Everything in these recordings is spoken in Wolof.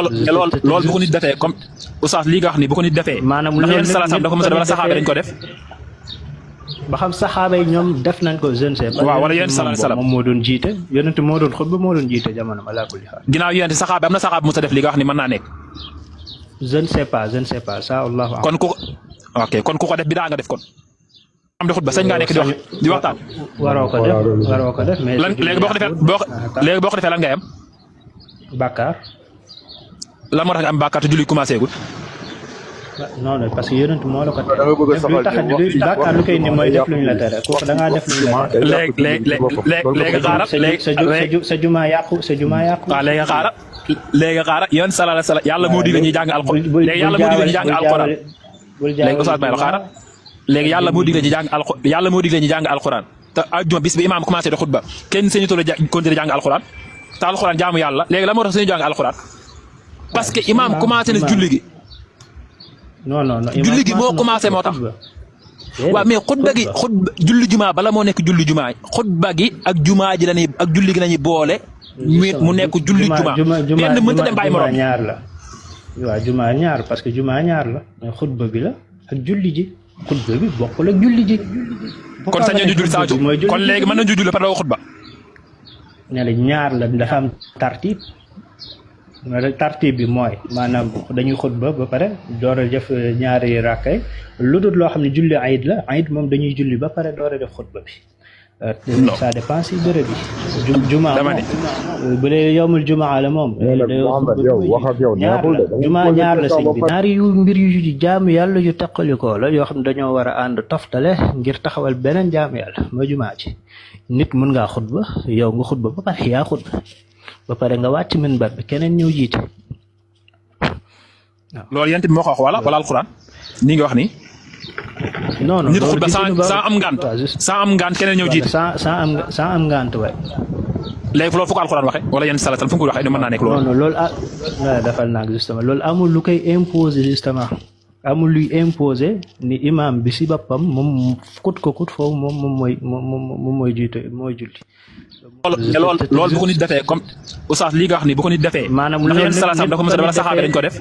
loolu bu ko nit defee comme oustaz lii nga wax ni bu ko nit defee. maanaam ndax yéen salaam dafa mos a def wala saxaaba dañ ko def. ba xam saxaaba yi ñoom def nañ ko je ne sais pas. waaw wala yéen salaam moom moo doon jiite yonent moo doon xutba moo doon jiite jamono ala kulli xaal. ginnaaw yéen saxaaba am na saxaaba mos a def li nga wax ni mën naa nekk. je ne sais pas ça allahu kon kon ku ko def bi daa nga def kon. am di xutba sañ ngaa nekk di waxtaan. waroo ko def mais. léegi boo ko defee lan ngay am. Bakkaar. lan moo tax nga am bàkkaar te julli commencé gul. non parce que yonent moo la ko tere. bàkkaar lu koy indi mooy def luñ la tere kooku da ngaa def luñ la tere. léegi xaaral sa jumaa yàqu sa jumaa yàqu. waaw léegi xaaral yoon salaala sala yàlla moo digle ñuy jàng alxuraan léegi yàlla moo digle ñu jàng alxuraan léegi oustaz Baye xaaral léegi yàlla moo digle ñu jàng alxuraan te ajjuma bis bi imaam commencé di xutba kenn sañu toll continuer jàng alxuraan te alxuraan jaamu yàlla léegi la moo tax suñu jàng alxuraan parce que imaam commencé na julli gi. non julli gi moo commencé moo tax. waaw mais xutba gi julli jumaa bala moo nekk julli jumaa xutba gi ak jumaa ji lañuy ak julli gi lañuy boole. mu nekk julli jumaa benn mënta dem bàyyi morom. ñaar la waaw jumaa ñaar parce que jumaa ñaar la mais xutba bi la ak julli ji xutba bi bokkul ak julli ji. kon sañ nañu julli saa kon léegi mën nañu julli par doo xutba. ne la ñaar la dafa am tartib. tartib bi mooy maanaam dañuy xutba ba pare door a def ñaari rakkay lu dul loo xam ne julli ayit la ayit moom dañuy julli ba pare door a def xutba bi. ça dépend si bërëb bi. jumaa bu dee yowmul jumaa la moom. jumaa ñaar la sëñ bi ñaari yu mbir yu jaamu yàlla yu teqalikoo la yoo xam ne dañoo war a ànd toftale ngir taxawal beneen jaamu yàlla mooy jumaa ji nit mën ngaa xutba yow nga xutba ba pare yaa xutba ba pare nga wàcc minbar bi keneen ñëw jiite. waaw loolu yent bi moo ko wax wala alxuraan ni nga wax nii. non nit xutba sans am ngànt am ngànt keneen ñëw jiite. sans am ngànt waay. léegi loolu fu ko alxuraan waxee wala yent salatal fu mu ko waxee mën naa nekk loolu. non loolu dafal naa justement loolu amul lu koy imposer justement amul luy imposer ni imam bi si boppam moom kut foofu moom mooy jiite mooy julli. loolu bu ko nit defee comme oustaz lii nga wax ni bu ko nit defee. maanaam ndax yéen salaam dafa mos a def wala saxaaba dañ ko def.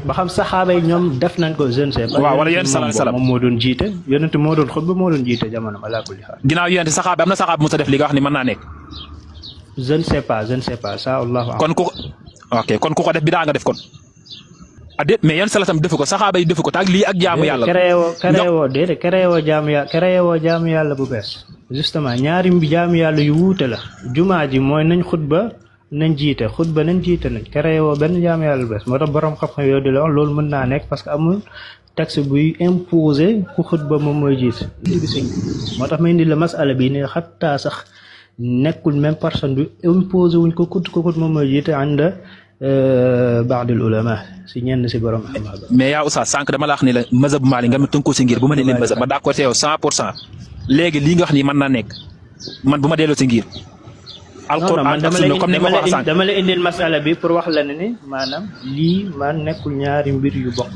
ba xam saxaaba yi ñoom def nañ ko je ne sais pas. waaw wala yéen salaam moom moo doon jiite yonent moo doon xutba moo doon jiite jamono ala kulli xaal. ginnaaw yéen saxaaba am na saxaaba mos a def li nga wax ni mën naa nekk. je ne sais pas ça allahu kon ku ko def bi daa nga def kon. déet mais yan salaam defu ko saxaaba yi defu ko taag lii ak jaamu yàlla. créewoo jaamu yàlla bu bees. justement ñaari jaamu yàlla yu wuute la jumaa ji mooy nañ xutba nañ jiite nañ créewoo benn jaamu yàlla bu bees moo tax borom xam-xam yow di la wax loolu mën naa nekk parce que amul texte buy imposer ku xutba moom mooy jiite. moo tax may indi la masala bi ne xattaa sax nekkul même personne du imposer wuñ ko kut moom mooy jiite ànd baadul ulama si ñenn si borom xam-xam. mais yaa oustaz sànq dama la wax ni la mazhab Maalik nga tënk ko si ngir bu ma nee leen mazhab ma d'accord te yow 100% léegi lii nga wax nii mën naa nekk man bu ma delloo si ngir. alquran ak sunna comme ni ma ko waxee sànq dama la indil masala bi pour wax la ne ni maanaam lii man nekkul ñaari mbir yu bokk.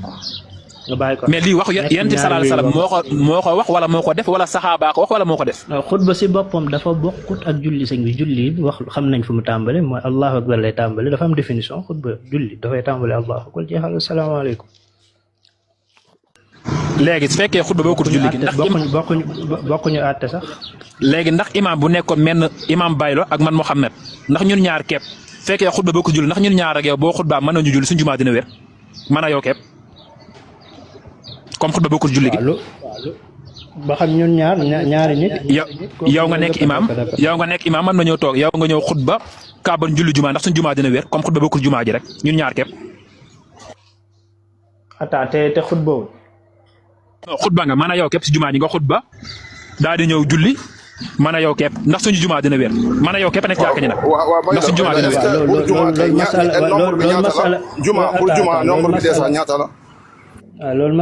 nga bàyyi ko mais lii wax yonent bi sallallahu alayhi wasallam moo ko wax wala moo ko def wala saxaaba ko wax wala moo ko def. xutba si boppam dafa bokkut ak julli sëñ bi julli wax xam nañ fu mu tàmbale mooy allahu akbar lay tàmbale dafa am définition xutba julli dafay tàmbale allahu akbar jeexal asalaamaaleykum. léegi su fekkee xutba bokkut julli gi ndax bokkuñu àtte sax. léegi ndax imaam bu nekkoon menn imaam Baylo ak man Mouhamed ndax ñun ñaar kepp fekkee xutba bokkut julli ndax ñun ñaar ak yow boo xutbaa mën nañu julli suñu jumaa dina wér mën a yow kepp comme xutba bokkul julli gi. ba xam ñun ñaari nit. yow nga nekk imaam man ma ñëw toog yow nga ñëw xutba kaaban julli jumaa ndax suñu jumaa dina wér comme xutba bokkul jumaa ji rek ñun ñaar kepp. attends te xutba wul. non xutba nga mën a yow kepp si jumaa ji nga xutba daal di ñëw julli mën a yow kepp ndax suñu jumaa dina wér mën a yow kepp nekk jàkka ji nag ndax suñu jumaa dina wér. pour jumaa nombre bi déjà ñaata la. waaw loolu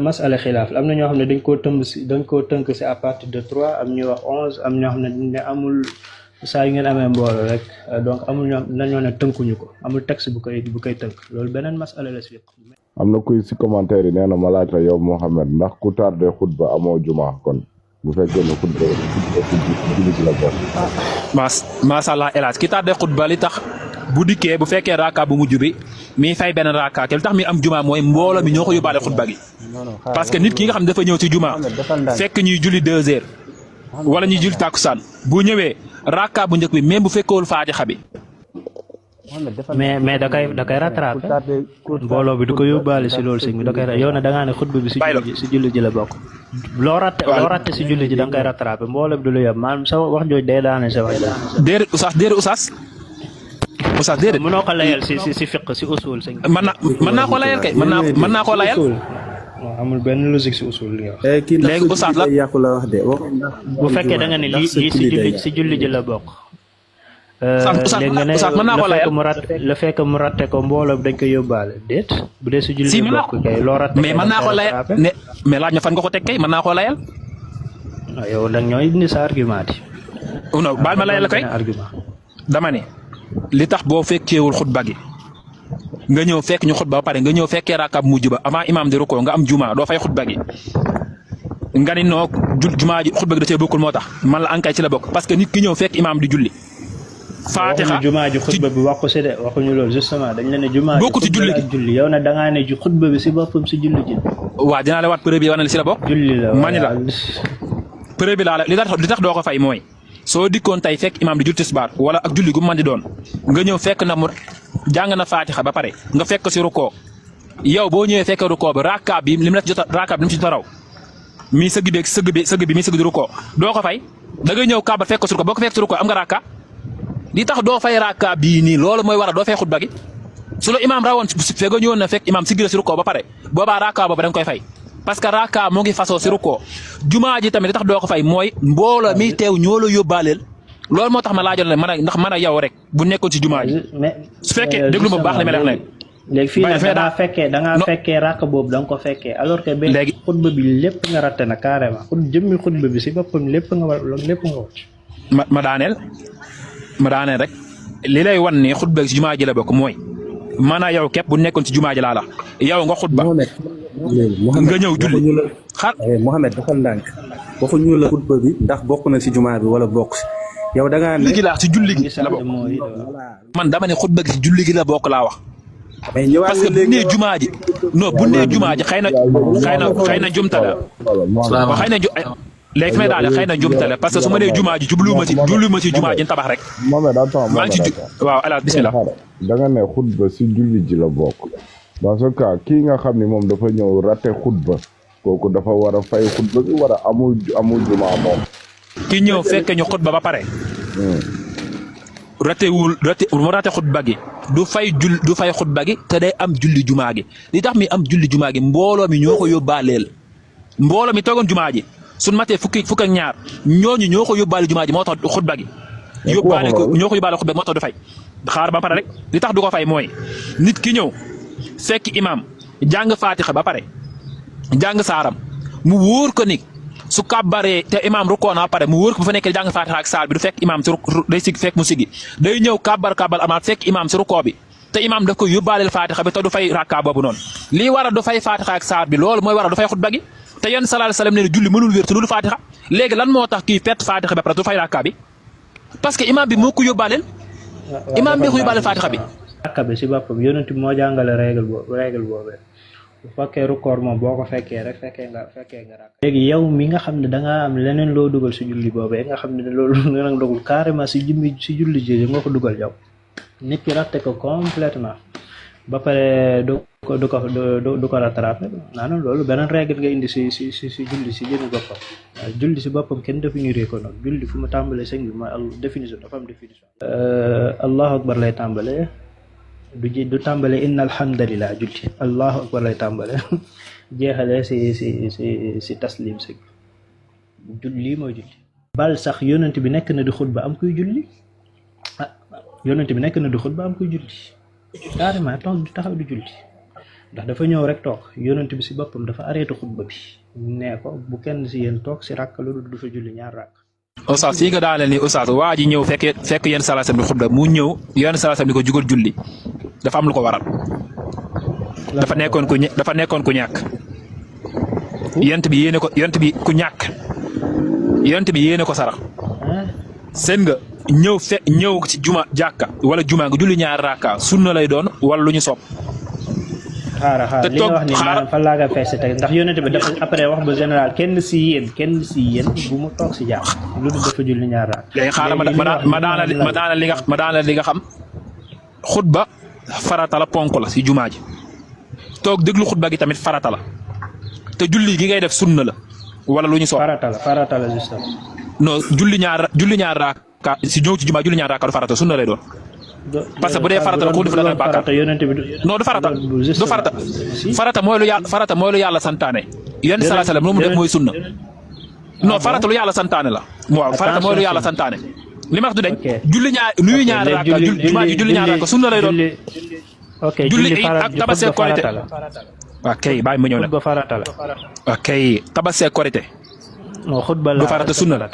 masala xilaaf la am na ñoo xam ne dañ koo tënk si à partir de 3 am ñuy wax 11 am ñoo xam ne amul saa yu ngeen amee mbooloo rek donc amul ñoo dañoo ne tënkuñu ko amul texte bu koy tënk loolu beneen masala la si. am na kuy si commentaire yi nee na ma laaj la yow Mouhamed ndax ku tardé xutba amoo juma kon bu fekkee ne xutba julli gi la bokk. macha allah El Hadj ki tardé xutba li tax bu dikkee bu fekkee raaka bu mujj bi mi fay benn raaka te lu tax mi am juma mooy mbooloo mi ñoo ko yóbbaale xutba gi parce que nit ki nga xam ne dafa ñëw ci juma fekk ñuy julli 2 heures wala ñuy julli tàkkusaan bu ñëwee raaka bu njëkk bi même bu fekkewul faatixa bi mais da koy rattrapé mbooloo bi du ko yóbbaale si loolu sëñ bi da koy yow ne da ngaa ne xutba bi si julli ji la bokk loo ratte si julli ji da nga koy rattrapé mbooloo bi du la yóbbu maanaam sa wax jooj day daane sa wax déedéet oustaz déedéet mënoo ko layal si fiq si usul sëñ bi mën naa ko layal kay mën naa koo layal amul benn logique si usul li nga wax léegi oustaz la yàqu la wax de bu fekkee da nga ne lii si julli ji la bokk léegi nga ne mën naa ko layal le fait que mu ratte ko mbooloo bi dañ ko yóbbaale déet bu dee si julli ji bokk kay loo ratte mais mën naa ko layal mais laaj ma fan nga ko teg kay mën naa koo layal yow da ñooy indi sa argument yi non baal ma layal la koy argument dama ne li tax boo fekkeewul xutba gi nga ñëw fekk ñu xutba ba pare nga ñëw fekkee raakaab mujj ba avant imam di rukkoo nga am juma doo fay xutba gi nga ni noo jumaa ji xutba gi da cee bokkul moo tax man la ankay ci la bokk parce que nit ki ñëw fekk imam di julli faatixa jumaa ji xutba bi wax ko si de waxuñu loolu justement dañ la ne jumaa ji bokku ci julli gi julli yow ne da ngaa ne xutba bi si boppam si julli ji waaw dinaa la waat preuve bi wane la si la bokk julli la mani la preuve bi laa la li tax doo ko fay mooy soo dikkoon tey fekk imam di julli tisbaar wala ak julli gu man di doon nga ñëw fekk na mu jàng na faatixa ba pare nga fekk si rukkoo yow boo ñëwee fekk rukkoo bi raakaab bi li mu la ci jot raakaab bi li mu ci taraw mi sëgg bi mi sëgg di rukkoo doo ko fay da ngay ñëw kàbbar fekk ko si rukkoo boo ko fekk si rukkoo am nga raakaab li tax doo fay raakaab bii nii loolu mooy waral doo fay xutba gi su la imam rawoon fekk ñëwoon na fekk imam siggi la si rukkoo ba pare boobaa raakaab boobu da nga koy fay parce que raakaab moo ngi fasoo si rukkoo jumaa ji tamit li tax doo ko fay mooy mbooloo mi teew ñoo la yóbbaaleel loolu moo tax ma laajoon ne ndax mën a yow rek bu nekkoon ci jumaa ji su fekkee déglu ma bu baax li ma lay wax léegi fii nag da ngaa fekkee rakk boobu da nga ko fekkee alors que benn xutba bi lépp nga ratte na carrément jëmmi xutba bi si boppam lépp nga wàcc ma daaneel rek li lay wan ne xutba ci jumaa ji la bokk mooy maanaam yow képp bu nekkoon ci jumaa ji laa la yow nga xutba nga ñëw julli xar Mouhamed dafa ndànk waxuñu la xutba bi ndax bokk na si jumaa bi wala bokk si yow da ngaa ne laa ci julli gi la bokk man dama ne xutba gi ci julli gi la bokk laa wax parce que bu nee jumaa ji non bu nee jumaa ji xëy na jumta la xëy na léegi fi may daal xëy na jumta la parce que su ma nee jumaa ji jubluwuma ci jumaa ji tabax rek maa ngi ci waaw ala bismillah da nga ne xutba si julli ji la bokk dans ce cas kii nga xam ni moom dafa ñëw raté xutba kooku dafa war a fay xutba bi war a amul jumaa moom ki ñëw fekk ñu xutba ba pare mu raté xutba gi du fay xutba gi te day am julli jumaa gi li tax mi am julli jumaa gi mbooloo mi ñoo ko yóbbaaleel mbooloo mi toogoon jumaa ji suñ matee fukk ak ñaar ñooñu ñoo ko yóbbaale jumaa ji moo tax xutba gi yóbbaale ko ñoo ko yóbbaale xutba gi moo tax du fay xaar ba pare rek li tax du ko fay mooy nit ki ñëw fekk imam jàng faatixa ba pare jàng saaram mu wóor ko ni su kàbbaree te imam rukkoo na ba pare mu wóor ko bu fa nekkee jàng faatixa ak saar bi du fekk imam si day sig fekk mu sigi day ñëw kàbbar amaat fekk imam si rukkoo bi te imam daf ko yóbbaaleel faatixa bi te du fay rakka boobu noonu lii war a du fay faatixa ak saar bi loolu mooy war a du fay xutba gi te yéen sallallahu alayhi wasallam nee na julli mënul wér te loolu faatixa léegi lan moo tax kii fett faatixa bi après du fay rakka bi parce que imam bi moo ko yóbbaaleel imam bi ko yóbbaaleel faatixa bi rakka bi si boppam yonent bi moo jàngale règle boobu bu fekkee record moom boo ko fekkee rek fekkee nga rakk léegi yow mi nga xam ne da nga am leneen loo dugal si julli boobee nga xam ne loolu nga dogul carrément si julli ji nga ko dugal yow nit ki ratte ko complètement ba pare du ko rattrapé maanaam loolu beneen règle nga indi si julli si jëmi boppam waaw julli si boppam kenn définir ko noonu julli fu mu tàmbalee sëñ bi mooy définition dafa am définition allahu akbar lay tàmbalee du tàmbale inna alhamdulillah julli allahu akbar lay tàmbale jeexalee si taslim si julli mooy julli bal sax yonent bi nekk na di xutba am kuy julli yonent bi nekk na di xutba am kuy julli carrément toog di taxaw di julli ndax dafa ñëw rek toog yonent bi si boppam dafa arrêté xutba bi nee ko bu kenn si yéen toog si rakk lu du fa julli ñaar rakk Oustaz fii nga daaneel ni Oustaz waa ji ñëw fekk yenn salaasam di xutba mu ñëw yenn salaasam di ko jugal julli dafa am lu ko waral dafa nekkoon ku ñàkk yent bi yéene ko sarax seen nga ñëw ci juma jàkka wala juma nga julli ñaar raaka sunna lay doon wala lu ñu sopp. xaaral li nga wax ni maanaam fan laa koy fexe teg ndax yonent bi dafa après wax ba général kenn si yéen bu mu toog si jàkk lu dul dafa julli ñaar raaka. léegi xaaral ma daana li nga xam xutba farata la ponk la si jumaa ji toog déglu xutba gi tamit farata la te julli gi ngay def sunna la wala lu ñu sopp. farata la justement. non julli ñaar raaka si ñëw ci jumaa julli ñaar raaka du farata sunna lay doon. parce que bu dee farata la ko def la bàkkaar non du farata farata mooy lu yàlla santaane yonent sallallahu alayhi wasallam lu mu def mooy sunna non farata lu yàlla santaane la waaw farata mooy lu yàlla santaane li ma wax du deñ julli ñaar raaka jumaa ji julli ñaar raaka sunna lay doon julli ak tabaski korite waaw kay bàyyi ma ñëw nag waaw kay tabaski korite du farata sunna la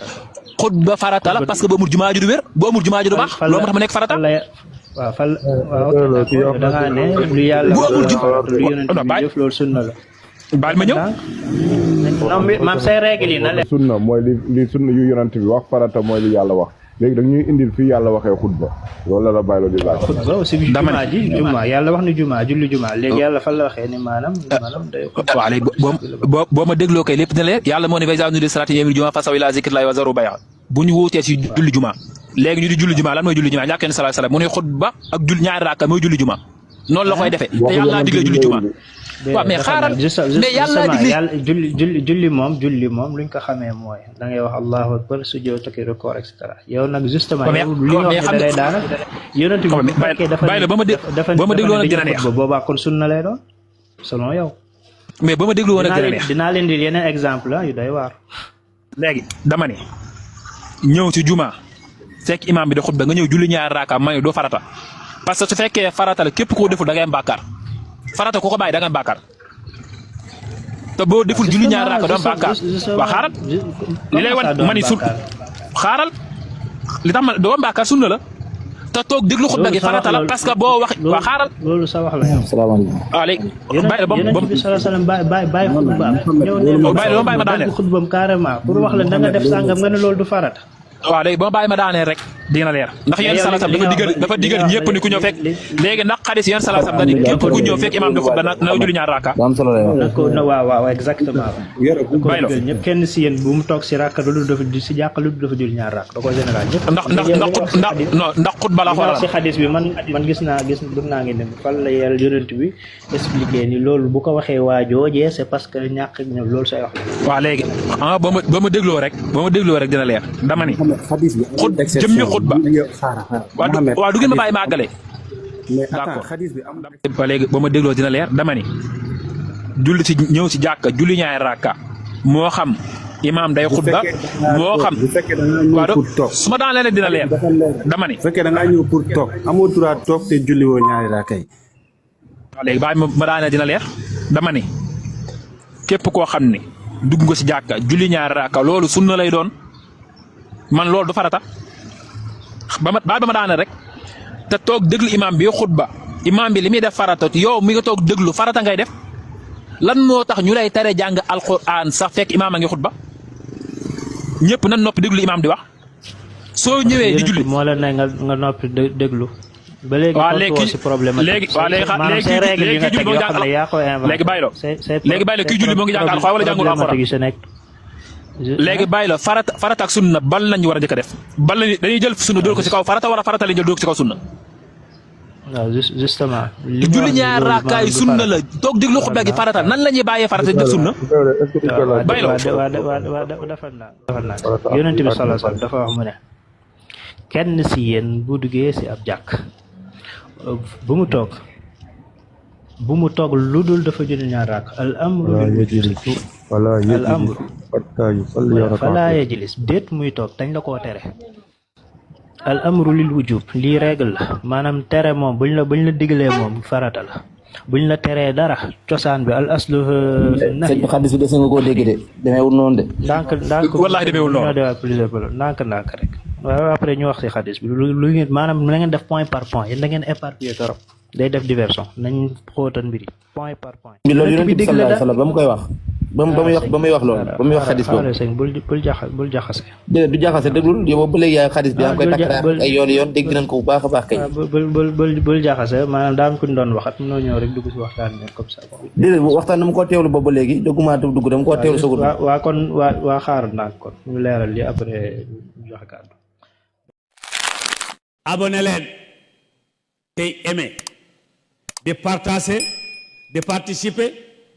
xutba farata la parce que bu amul jumaa ji du wér bu amul jumaa ji du baax loolu moo tax mu nekk farata. da ngaa ne lu yàlla bu amul lu yonent bi def loolu sunna la. baal ma ñëw. non maam say règle yi na leen. sunna mooy li sunna yu yonent bi wax farata mooy li yàlla wax léegi dañuy indil fii yàlla waxee xutba loolu la bàyyi di laaj. xutba aussi jumaa yàlla wax ni julli jumaa léegi yàlla fan la waxee ni maanaam day. waaw léegi boo ma dégloo kay lépp dina leer yàlla moo ne fa izaa nuudiya lis-salaati min yawmil jumu'ati fas'aw ilaa zikrillahi wa zarul bay'a bu ñu wuutee si julli jumaa léegi ñu di julli jumaa lan mooy julli jumaa ñàkkee ne sallallahu alayhi wasallam mu ne xutba ak ñaari raaka mooy julli jumaa noonu la koy defee te yàlla naa digle julli jumaa. waaw mais xaaral mais yàlla digle julli moom luñ ko xamee mooy da ngay wax allahu akbar sujjóot ak rukkoo et cetera yow nag justement li nga wax ne day daana yonent bi bu fekkee ba ma dégloo nag dina neex boobaa kon sunna lay doon selon yow mais ba ma dégloo nag dina neex dinaa leen di yeneen exemple yu day waar léegi dama ne ñëw ci juma fekk imam bi da xutba nga ñëw julli ñaar raaka ma ne doo farata parce que su fekkee farata la képp koo deful da ngay am bàkkaar farata ko bàyyi da nga am bàkkaar te boo deful julli ñaar raaka doo am bàkkaar waa xaaral li lay wan ma ni xaaral li tax ma doo am bàkkaar sunna la te toog déglu xutba gi farata la parce que boo wax waa xaaral loolu sa wax la yow. salaamaaleykum. waaw léegi bàyyi bi sallallahu alayhi wasallam bàyyi xutbaam bàyyi ma daaneel xutbaam carrément pour wax la da nga def sàngam nga ne loolu du farata. waaw léegi ba ma bàyyi ma daaneel rek dina leer ndax yéen salaasam dafa digal ñëpp ni ku ñëw fekk léegi ndax xadis yéen salaasam da ni képp ku ñëw fekk imam di xutba na julli ñaar raaka. waaw exactement. ñëpp kenn si yéen bu mu toog si raaka lu dafa si jàkk lu dafa julli ñaar raaka da ko général ñëpp. ndax xutba la xoolal si xadis bi man gis naa ngi ne fan la yàlla yonent bi expliqué ni loolu bu ko waxee waa joojee c'est parce que ñàkk ñëw loolu say wax la. waaw léegi ba ma dégloo rek dina leer dama ni jëmmi xutba waaw du ngeen ma bàyyi ma àggale d'accord ba léegi ba ma dégloo dina leer dama ni julli ci ñëw ci jàkka julli ñaari rakka moo xam imaam day xutba moo xam waaw su ma daan leen dina leer dama ni bu fekkee da ngaa ñëw pour toog amoo droit toog te julli woo ñaari rakka yi waaw léegi bàyyi ma daan leen dina leer dama ni képp koo xam ni dugg nga ci jàkka julli ñaari rakka loolu sunna lay doon man loolu du farata ba ma daane rek te toog déglu imam bi xutba imam bi li muy def farata yow mi nga toog déglu farata ngay def lan moo tax ñu lay tere jàng alquran sax fekk imam a ngi xutba ñëpp nan noppi déglu imam di wax soo ñëwee di julli moo la ne nga noppi déglu ba léegi léegi bàyyi la kii julli moo ngi jàng alquran wala jàngul alquran léegi bàyyi la farata ak sunna bal lañu war a njëkk a def bal lañu dañuy jël sunna dóor ko ci kaw farata wala farata lañu jël dóor ko ci kaw sunna. waaw justement. julli ñaar raakaay sunna la toog déglu xutba gi farata nan la ñuy bàyyee farata di def sunna. bàyyi la dafa naa yonent bi sallallahu alayhi wasallam dafa wax mu ne kenn si yéen bu duggee si ab jàkk bu mu toog lu dul dafa julli ñaar raak al amru fala yajlis déet muy toog dañ la koo tere al amru lil wujub lii règle la maanaam tere moom buñ la digalee moom farata la buñ la teree dara cosaan bi al aslu sëñ bi xadis bi des nga koo dégg de demeewul noonu de ndànk wallaahi demeewul noonu ndànk rek waaw après ñu wax si xadis bi lu ngeen maanaam na ngeen def point par point yéen da ngeen éparpillé trop day def diversion nañ xóotal mbir yi point par point. loolu yonent bi sallallahu alayhi wasallam ba mu koy wax ba muy wax loolu ba muy wax xadis boobu. sëñ bul jaxase. déedéet du jaxase déglul yow ba léegi yaay xadis bi yaa ngi koy takk ay yoon dégg nañ ko bu baax a baax kay. bul jaxase maanaam daam ku ñu doon waxat mënoo ñëw rek dugg si waxtaan bi comme ça. déedéet waxtaan dama koo teewlu ba léegi doguma dugg dama koo teewlu soog a. waa kon waa xaaral naa kon ñu leeral li après ñu joxe kàddu. abonné leen tey aimé di partager di participer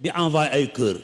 di envoyer ay cœur